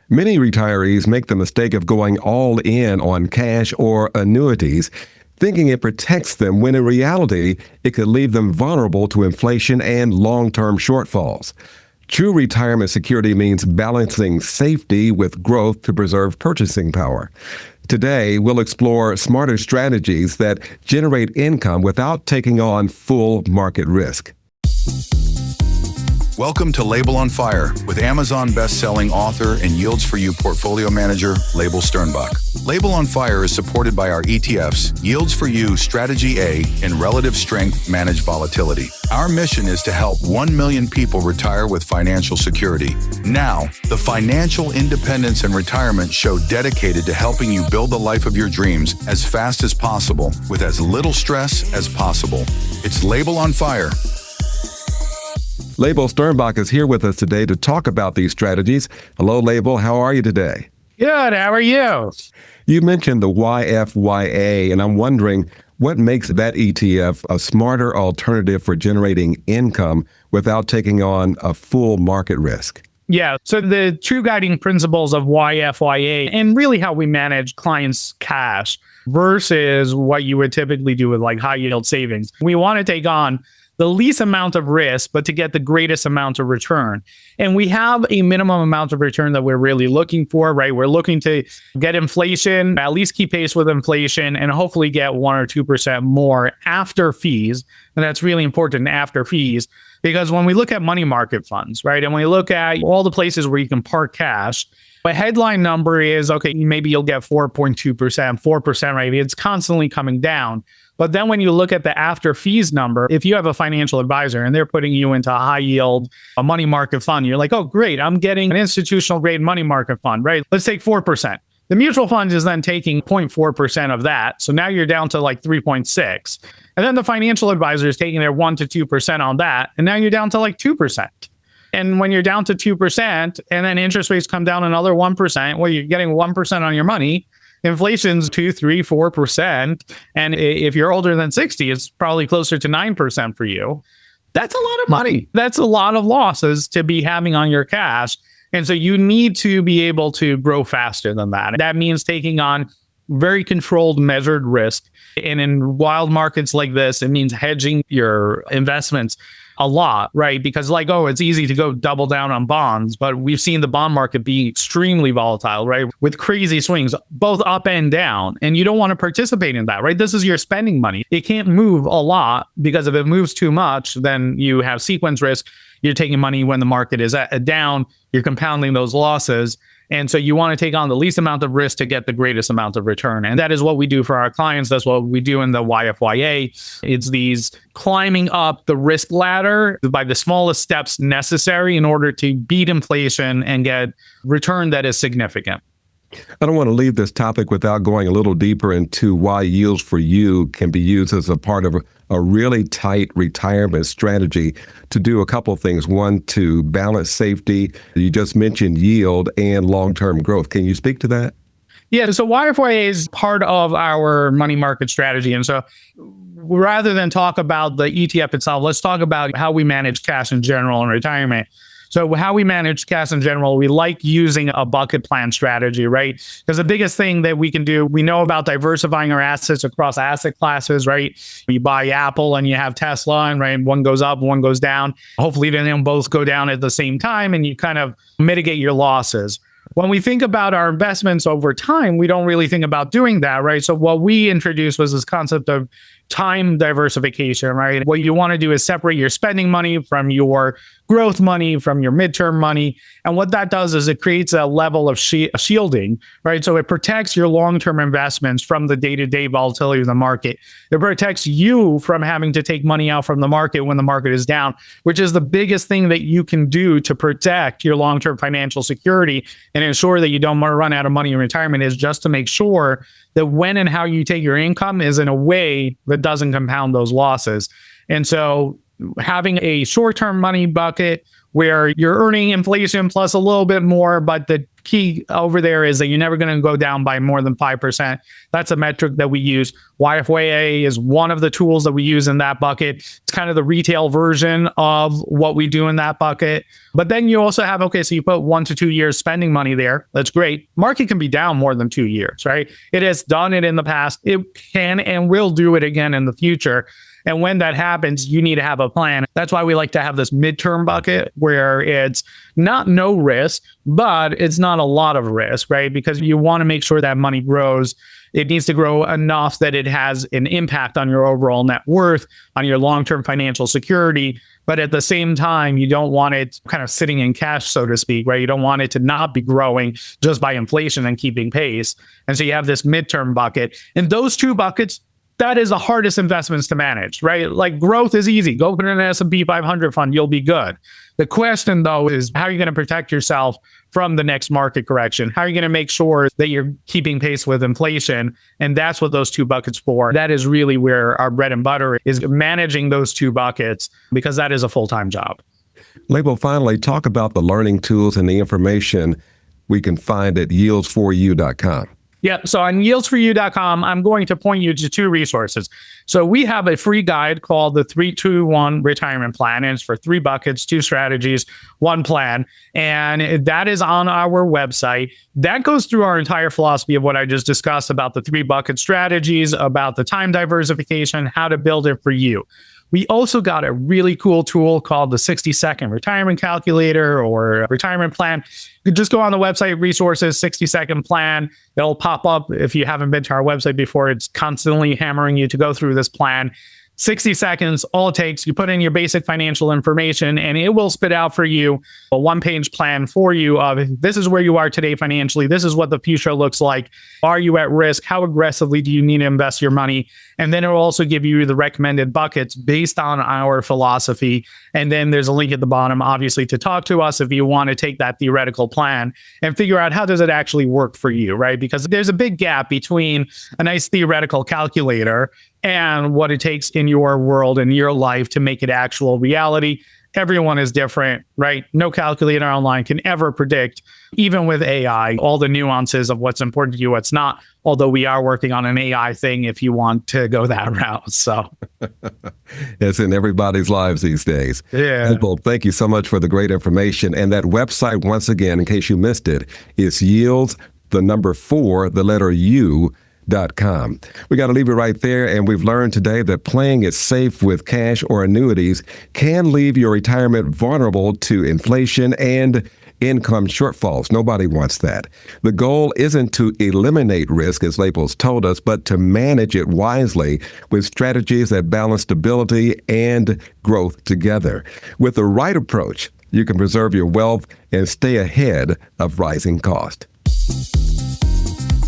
Many retirees make the mistake of going all in on cash or annuities, thinking it protects them when in reality, it could leave them vulnerable to inflation and long-term shortfalls. True retirement security means balancing safety with growth to preserve purchasing power. Today, we'll explore smarter strategies that generate income without taking on full market risk. Welcome to Label on Fire with Amazon best-selling author and Yields for You portfolio manager, Label Sternbach. Label on Fire is supported by our ETFs, Yields for You Strategy A and Relative Strength Managed Volatility. Our mission is to help 1 million people retire with financial security. Now, the Financial Independence and Retirement Show dedicated to helping you build the life of your dreams as fast as possible with as little stress as possible. It's Label on Fire. Label Sternbach is here with us today to talk about these strategies. Hello, Label. How are you today? Good. How are you? You mentioned the YFYA, and I'm wondering what makes that ETF a smarter alternative for generating income without taking on a full market risk? Yeah. So the true guiding principles of YFYA and really how we manage clients' cash versus what you would typically do with like high yield savings. We want to take on the least amount of risk, but to get the greatest amount of return. And we have a minimum amount of return that we're really looking for, right? We're looking to get inflation, at least keep pace with inflation, and hopefully get 1 or 2% more after fees. And that's really important, after fees, because when we look at money market funds, right? And when we look at all the places where you can park cash, the headline number is, okay, maybe you'll get 4.2%, 4%, right? It's constantly coming down. But then when you look at the after fees number, if you have a financial advisor and they're putting you into a high yield, a money market fund, you're like, oh, great, I'm getting an institutional grade money market fund, right? Let's take 4%. The mutual fund is then taking 0.4% of that. So now you're down to like 3.6. And then the financial advisor is taking their 1 to 2% on that. And now you're down to like 2%. And when you're down to 2% and then interest rates come down another 1%, well, you're getting 1% on your money. Inflation's 2, 3, 4%. And if you're older than 60, it's probably closer to 9% for you. That's a lot of money. That's a lot of losses to be having on your cash. And so you need to be able to grow faster than that. That means taking on very controlled, measured risk. And in wild markets like this, it means hedging your investments a lot, right? Because like, oh, it's easy to go double down on bonds, but we've seen the bond market be extremely volatile, right? With crazy swings, both up and down. And you don't want to participate in that, right? This is your spending money. It can't move a lot because if it moves too much, then you have sequence risk. You're taking money when the market is down, you're compounding those losses. And so you want to take on the least amount of risk to get the greatest amount of return. And that is what we do for our clients. That's what we do in the YFYA. It's these climbing up the risk ladder by the smallest steps necessary in order to beat inflation and get return that is significant. I don't want to leave this topic without going a little deeper into why Yields for You can be used as a part of a really tight retirement strategy to do a couple of things. One, to balance safety. You just mentioned yield and long-term growth. Can you speak to that? Yeah, so YFYA is part of our money market strategy. And so rather than talk about the ETF itself, let's talk about how we manage cash in general in retirement. So how we manage cash in general, we like using a bucket plan strategy, right? Because the biggest thing that we can do, we know about diversifying our assets across asset classes, right? You buy Apple and you have Tesla, and right, one goes up, one goes down. Hopefully they don't both go down at the same time, and you kind of mitigate your losses. When we think about our investments over time, we don't really think about doing that, right? So what we introduced was this concept of time diversification, right? What you want to do is separate your spending money from your growth money, from your midterm money. And what that does is it creates a level of shielding, right? So it protects your long-term investments from the day-to-day volatility of the market. It protects you from having to take money out from the market when the market is down, which is the biggest thing that you can do to protect your long-term financial security and ensure that you don't run out of money in retirement, is just to make sure that when and how you take your income is in a way that doesn't compound those losses. And so having a short-term money bucket where you're earning inflation plus a little bit more, but the key over there is that you're never going to go down by more than 5%. That's a metric that we use. YFYA is one of the tools that we use in that bucket. It's kind of the retail version of what we do in that bucket. But then you also have, okay, so you put 1 to 2 years spending money there. That's great. Market can be down more than 2 years, right? It has done it in the past. It can and will do it again in the future. And when that happens, you need to have a plan. That's why we like to have this midterm bucket where it's not no risk, but it's not a lot of risk, right? Because you want to make sure that money grows. It needs to grow enough that it has an impact on your overall net worth, on your long-term financial security. But at the same time, you don't want it kind of sitting in cash, so to speak, right? You don't want it to not be growing just by inflation and keeping pace. And so you have this midterm bucket. And those two buckets, that is the hardest investments to manage, right? Like growth is easy. Go put in an S&P 500 fund, you'll be good. The question, though, is how are you going to protect yourself from the next market correction? How are you going to make sure that you're keeping pace with inflation? And that's what those two buckets for. That is really where our bread and butter is, managing those two buckets, because that is a full-time job. Label, finally, talk about the learning tools and the information we can find at yields4u.com. Yeah. So on yields4u.com, I'm going to point you to two resources. So we have a free guide called the 3-2-1 Retirement Plan. And it's for 3 buckets, 2 strategies, 1 plan. And that is on our website. That goes through our entire philosophy of what I just discussed about the 3 bucket strategies, about the time diversification, how to build it for you. We also got a really cool tool called the 60-second retirement calculator or retirement plan. You just go on the website, resources, 60-second plan. It'll pop up. If you haven't been to our website before, it's constantly hammering you to go through this plan. 60 seconds, all it takes, you put in your basic financial information and it will spit out for you a 1-page plan for you of this is where you are today financially. This is what the future looks like. Are you at risk? How aggressively do you need to invest your money? And then it will also give you the recommended buckets based on our philosophy. And then there's a link at the bottom, obviously, to talk to us if you want to take that theoretical plan and figure out how does it actually work for you, right? Because there's a big gap between a nice theoretical calculator and what it takes in your world and your life to make it actual reality. Everyone is different, right? No calculator online can ever predict, even with AI, all the nuances of what's important to you, what's not. Although we are working on an AI thing if you want to go that route. So it's in everybody's lives these days. Yeah. Well, thank you so much for the great information. And that website, once again, in case you missed it, is yields, the number 4, the letter U.com. We got to leave it right there. And we've learned today that playing it safe with cash or annuities can leave your retirement vulnerable to inflation and income shortfalls. Nobody wants that. The goal isn't to eliminate risk, as Labels told us, but to manage it wisely with strategies that balance stability and growth together. With the right approach, you can preserve your wealth and stay ahead of rising costs.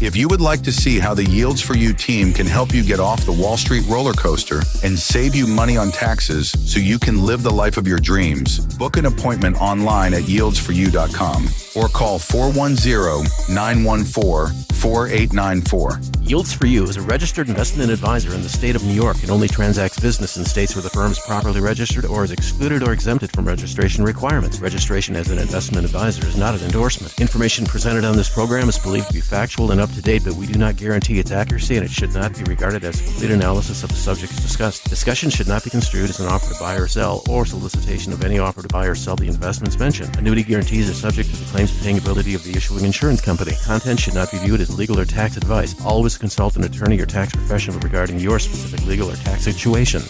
If you would like to see how the Yields for You team can help you get off the Wall Street roller coaster and save you money on taxes so you can live the life of your dreams, book an appointment online at yields4u.com or call 410-914-4894. Yields for You is a registered investment advisor in the state of New York and only transacts business in states where the firm is properly registered or is excluded or exempted from registration requirements. Registration as an investment advisor is not an endorsement. Information presented on this program is believed to be factual and up to date, but we do not guarantee its accuracy, and it should not be regarded as a complete analysis of the subjects discussed. Discussion should not be construed as an offer to buy or sell or solicitation of any offer to buy or sell the investments mentioned. Annuity guarantees are subject to the claims paying ability of the issuing insurance company. Content should not be viewed as legal or tax advice. Always consult an attorney or tax professional regarding your specific legal or tax situation.